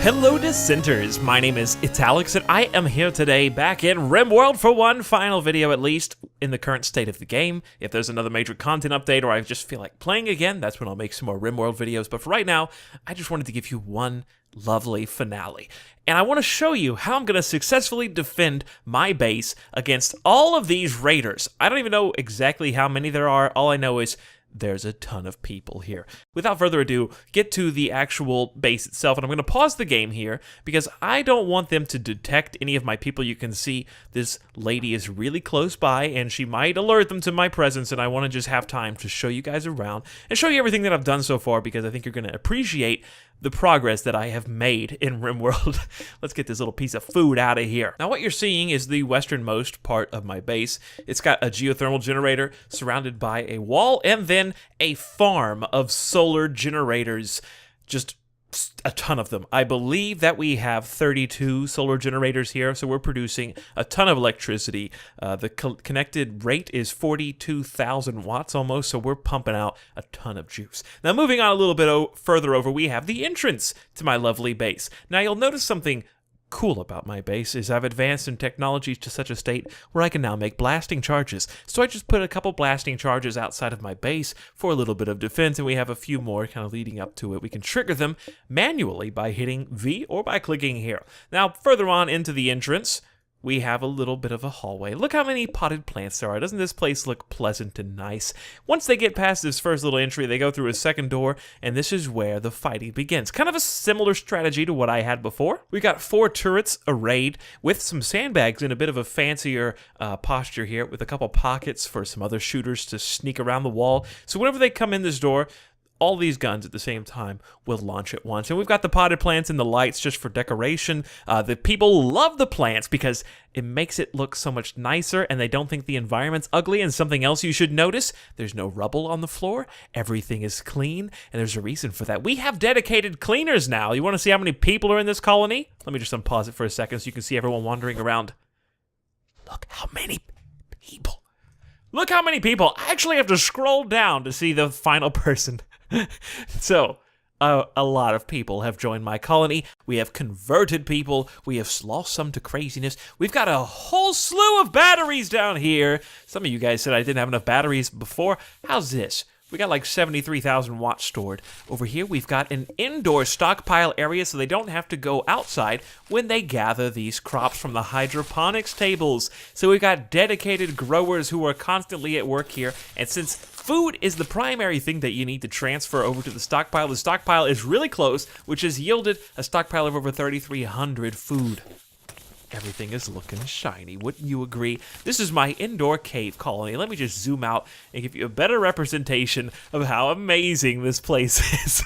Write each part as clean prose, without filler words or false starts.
Hello dissenters, my name is Alex and I am here today back in RimWorld for one final video at least in the current state of the game. If there's another major content update or I just feel like playing again, that's when I'll make some more RimWorld videos. But for right now, I just wanted to give you one lovely finale. And I want to show you how I'm going to successfully defend my base against all of these raiders. I don't even know exactly how many there are. All I know is there's a ton of people here. Without further ado, get to the actual base itself, and I'm going to pause the game here because I don't want them to detect any of my people. You can see this lady is really close by, and she might alert them to my presence, and I want to just have time to show you guys around and show you everything that I've done so far because I think you're going to appreciate the progress that I have made in RimWorld. Let's get this little piece of food out of here. Now what you're seeing is the westernmost part of my base. It's got a geothermal generator surrounded by a wall and then a farm of solar generators. Just a ton of them. I believe that we have 32 solar generators here, so we're producing a ton of electricity. The connected rate is 42,000 watts almost, so we're pumping out a ton of juice. Now moving on a little bit further over, we have the entrance to my lovely base. Now you'll notice something cool about my base is I've advanced in technology to such a state where I can now make blasting charges. So I just put a couple blasting charges outside of my base for a little bit of defense, and we have a few more kind of leading up to it. We can trigger them manually by hitting V or by clicking here. Now further on into the entrance, we have a little bit of a hallway. Look how many potted plants there are. Doesn't this place look pleasant and nice? Once they get past this first little entry, they go through a second door, and this is where the fighting begins. Kind of a similar strategy to what I had before. We got 4 turrets arrayed with some sandbags in a bit of a fancier posture here, with a couple pockets for some other shooters to sneak around the wall. So whenever they come in this door, all these guns at the same time will launch at once. And we've got the potted plants and the lights just for decoration. The people love the plants because it makes it look so much nicer and they don't think the environment's ugly. And something else you should notice, there's no rubble on the floor. Everything is clean, and there's a reason for that. We have dedicated cleaners now. You want to see how many people are in this colony? Let me just unpause it for a second so you can see everyone wandering around. Look how many people. Look how many people. I actually have to scroll down to see the final person. So, a lot of people have joined my colony. We have converted people. We have lost some to craziness. We've got a whole slew of batteries down here. Some of you guys said I didn't have enough batteries before. How's this? We got like 73,000 watts stored. Over here, we've got an indoor stockpile area so they don't have to go outside when they gather these crops from the hydroponics tables. So we've got dedicated growers who are constantly at work here. And since food is the primary thing that you need to transfer over to the stockpile is really close, which has yielded a stockpile of over 3,300 food. Everything is looking shiny, wouldn't you agree? This is my indoor cave colony. Let me just zoom out and give you a better representation of how amazing this place is.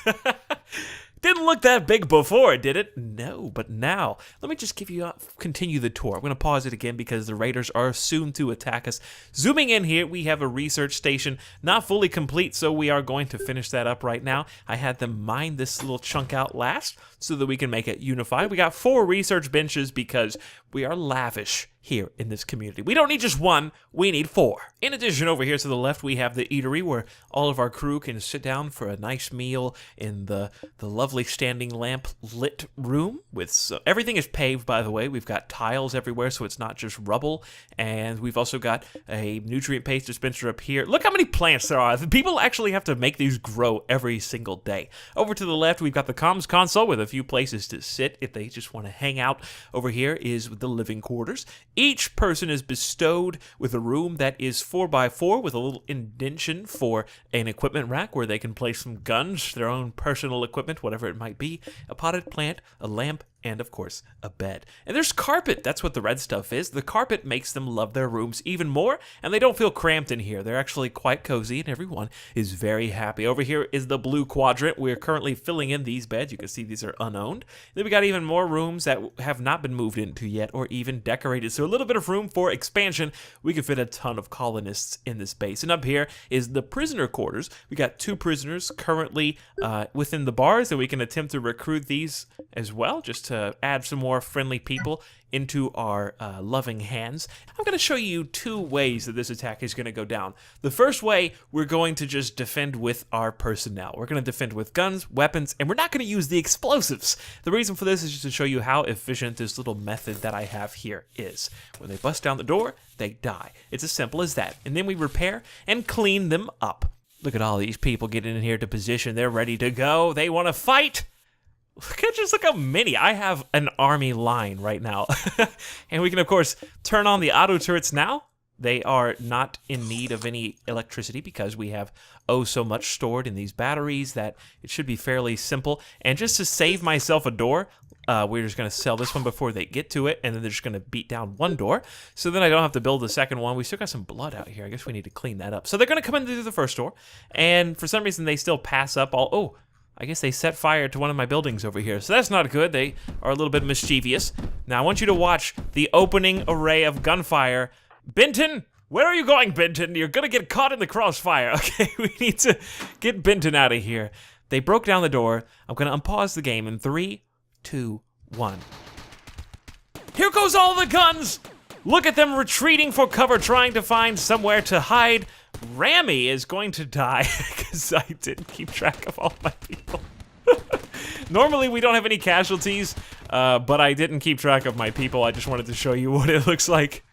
Didn't look that big before, did it? No, but now, let me just continue the tour. I'm going to pause it again because the raiders are soon to attack us. Zooming in here, we have a research station, not fully complete, so we are going to finish that up right now. I had them mine this little chunk out last so that we can make it unified. We got 4 research benches because we are lavish here in this community. We don't need just 1, we need 4. In addition, over here to the left, we have the eatery where all of our crew can sit down for a nice meal in the lovely standing lamp lit room. Everything is paved, by the way. We've got tiles everywhere, so it's not just rubble. And we've also got a nutrient paste dispenser up here. Look how many plants there are. The people actually have to make these grow every single day. Over to the left, we've got the comms console with a few places to sit if they just want to hang out. Over here is the living quarters. Each person is bestowed with a room that is 4x4 with a little indentation for an equipment rack where they can place some guns, their own personal equipment, whatever it might be, a potted plant, a lamp, and of course, a bed. And there's carpet. That's what the red stuff is. The carpet makes them love their rooms even more, and they don't feel cramped in here. They're actually quite cozy, and everyone is very happy. Over here is the blue quadrant. We're currently filling in these beds. You can see these are unowned. Then we got even more rooms that have not been moved into yet or even decorated. So a little bit of room for expansion. We can fit a ton of colonists in this base. And up here is the prisoner quarters. We got 2 prisoners currently within the bars, and we can attempt to recruit these as well, just to add some more friendly people into our loving hands, I'm going to show you 2 ways that this attack is going to go down. The first way, we're going to just defend with our personnel. We're going to defend with guns, weapons, and we're not going to use the explosives. The reason for this is just to show you how efficient this little method that I have here is. When they bust down the door, they die. It's as simple as that. And then we repair and clean them up. Look at all these people getting in here to position. They're ready to go. They want to fight. Look how many. I have an army line right now. And we can, of course, turn on the auto turrets now. They are not in need of any electricity because we have so much stored in these batteries that it should be fairly simple. And just to save myself a door, we're just going to sell this one before they get to it, and then they're just going to beat down one door. So then I don't have to build the second one. We still got some blood out here. I guess we need to clean that up. So they're going to come in through the first door, and for some reason they still pass up all... Oh, I guess they set fire to one of my buildings over here. So that's not good. They are a little bit mischievous. Now I want you to watch the opening array of gunfire. Benton, where are you going, Benton? You're gonna get caught in the crossfire. Okay, we need to get Benton out of here. They broke down the door. I'm gonna unpause the game in 3, 2, 1. Here goes all the guns! Look at them retreating for cover, trying to find somewhere to hide. Rammy is going to die because I didn't keep track of all my people. Normally we don't have any casualties, but I didn't keep track of my people. I just wanted to show you what it looks like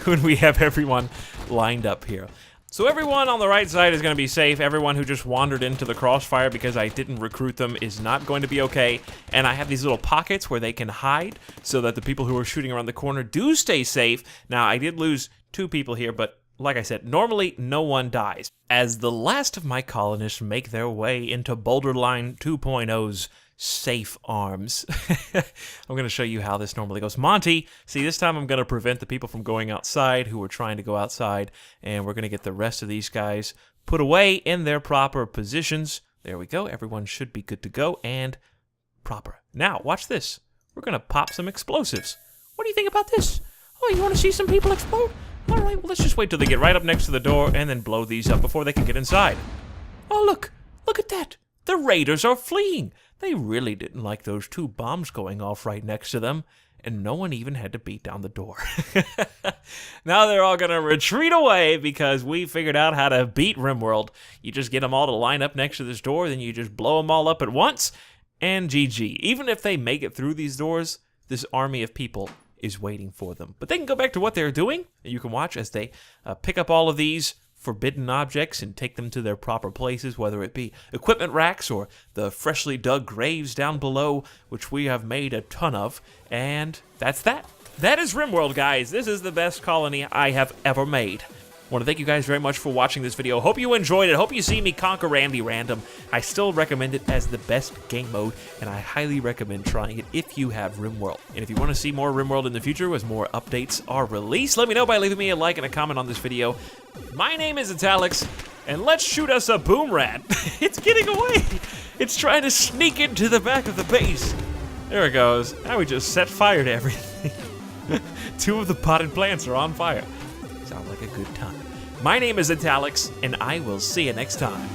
when we have everyone lined up here. So everyone on the right side is going to be safe. Everyone who just wandered into the crossfire because I didn't recruit them is not going to be okay. And I have these little pockets where they can hide so that the people who are shooting around the corner do stay safe. Now, I did lose 2 people here, but like I said, normally no one dies. As the last of my colonists make their way into Boulder Line 2.0's safe arms, I'm going to show you how this normally goes. Monty, see, this time I'm going to prevent the people from going outside who are trying to go outside, and we're going to get the rest of these guys put away in their proper positions. There we go. Everyone should be good to go and proper. Now, watch this. We're going to pop some explosives. What do you think about this? Oh, you want to see some people explode? All right, well, let's just wait till they get right up next to the door and then blow these up before they can get inside. Oh, look at that. The raiders are fleeing. They really didn't like those 2 bombs going off right next to them, and no one even had to beat down the door. Now they're all going to retreat away because we figured out how to beat RimWorld. You just get them all to line up next to this door, then you just blow them all up at once, and GG. Even if they make it through these doors, this army of people is waiting for them. But they can go back to what they're doing, and you can watch as they pick up all of these forbidden objects and take them to their proper places, whether it be equipment racks or the freshly dug graves down below, which we have made a ton of. And that's that. That is RimWorld, guys. This is the best colony I have ever made. I want to thank you guys very much for watching this video. Hope you enjoyed it. Hope you see me conquer Randy Random. I still recommend it as the best game mode, and I highly recommend trying it if you have RimWorld. And if you want to see more RimWorld in the future as more updates are released, let me know by leaving me a like and a comment on this video. My name is Italics, and let's shoot us a boom rat. It's getting away. It's trying to sneak into the back of the base. There it goes. Now we just set fire to everything. 2 of the potted plants are on fire. Sounds like a good time. My name is Italics, and I will see you next time.